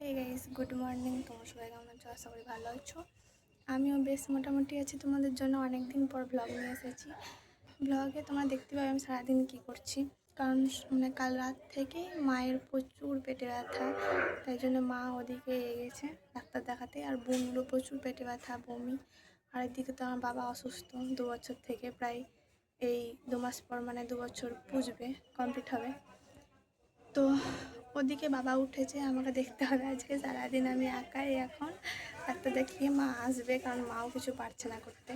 এই guys, good morning. তোমরা সবাই কেমন আছো? আশা করি ভালো আছো। আমিও বেশ মোটামুটি আছি। তোমাদের জন্য অনেক দিন পর ব্লগ নিয়ে এসেছি। ব্লগে তোমরা দেখতে পাবে আমি সারাদিন কী করছি। কারণ কাল রাত থেকে মায়ের প্রচুর পেটে ব্যথা, তাই জন্য মা ওদিকে গেছে ডাক্তার দেখাতে। আর বোনগুলো প্রচুর পেটে ব্যথা, বমি। আর এদিকে তো আমার বাবা অসুস্থ 2 বছর থেকে, প্রায় এই 2 মাস পর 2 বছর পুজবে, কমপ্লিট হবে। তো ওদিকে বাবা উঠেছে, আমাকে দেখতে হবে আজকে সারাদিন। আমি একাই এখন ডাক্তার দেখিয়ে মা আসবে, কারণ মাও কিছু পারছে না করতে।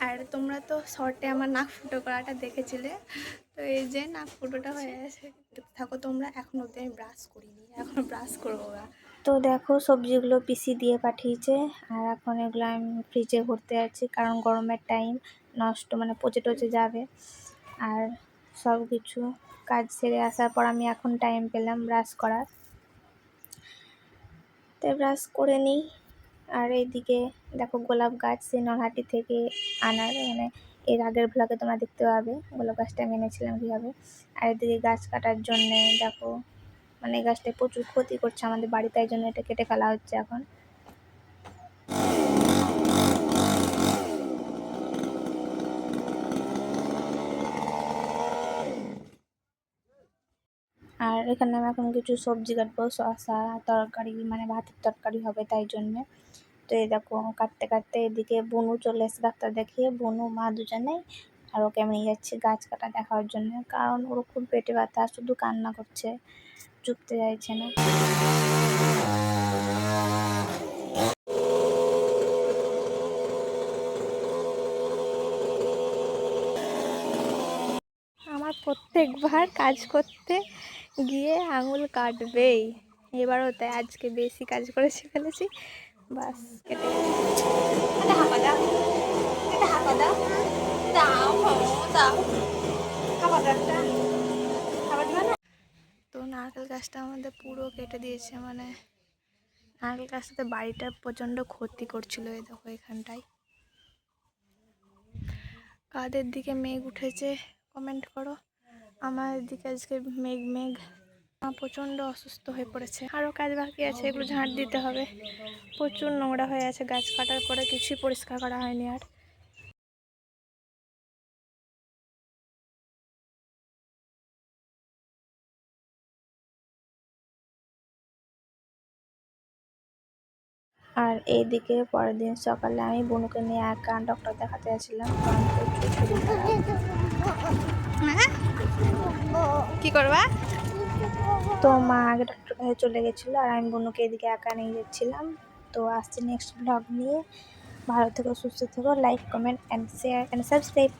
আর তোমরা তো শর্টে আমার নাক ফুটো করাটা দেখেছিলে, তো এই যে নাক ফুটোটা হয়ে গেছে। থাকো তোমরা, এখন অবধি আমি ব্রাশ করিনি, এখন ব্রাশ করবো গা। তো দেখো সবজিগুলো পিসি দিয়ে পাঠিয়েছে, আর এখন এগুলো আমি ফ্রিজে ভরতে যাচ্ছি, কারণ গরমের টাইম নষ্ট পচে টচে যাবে। আর সব কিছু কাজ সেরে আসার পর আমি এখন টাইম পেলাম ব্রাশ করার, তাই ব্রাশ করে নিই। আর এইদিকে দেখো গোলাপ গাছ সেই নলহাটি থেকে আনার, এর আগের ব্লগে তোমরা দেখতে পাবে গোলাপ গাছটা আমি এনেছিলাম কীভাবে। আর এদিকে গাছ কাটার জন্যে দেখো গাছটা প্রচুর ক্ষতি করছে আমাদের বাড়ি, তাই জন্য এটা কেটে ফেলা হচ্ছে এখন। আর এখানে আমি এখন কিছু সবজি কাটবো, শসা তরকারি ভাতের তরকারি হবে, তাই জন্যে। তো এই দেখো কাটতে কাটতে এদিকে বনু চলে এসে ডাক্তার দেখিয়ে, বনু মা দুজনেই। আর ওকে আমি নিয়ে যাচ্ছি গাছ কাটা দেখার জন্য, কারণ ওর খুব পেটে ব্যথা, শুধু কান্না করছে, চুপতে চাইছে না। আমার প্রত্যেকবার কাজ করতে গিয়ে আঙুল কাটবেই, এবারও তাই। আজকে বেশি কাজ করেছি ফেলেছি, বাস কেটে তো নারকেল গাছটা আমাদের পুরো কেটে দিয়েছে, নারকেল গাছটাতে বাড়িটা প্রচণ্ড ক্ষতি করছিল। এই দেখো এখানটায়। কাদের দিকে মেঘ উঠেছে কমেন্ট করো। আমার দিকে আজকে মেঘ মেঘ। প্রচণ্ড অসুস্থ হয়ে পড়েছে, আরও কাজ বাকি আছে, এগুলো ঝাঁট দিতে হবে। প্রচুর নোংরা হয়ে আছে, গাছ কাটার পরে কিছুই পরিষ্কার করা হয়নি। আর এইদিকে পরের দিন সকালে আমি বনুকে নিয়ে একা ডক্টর দেখাতে গেছিলাম, কারণ প্রচুর শরীর খারাপ। কি করবা? তো মা আগে ডক্টর কাছে চলে গেছিলো, আর আমি বনুকে এদিকে একা নিয়ে যাচ্ছিলাম। তো আসছি নেক্সট ব্লগ নিয়ে। ভালো থেকো, সুস্থ থেকো, like comment and share and subscribe.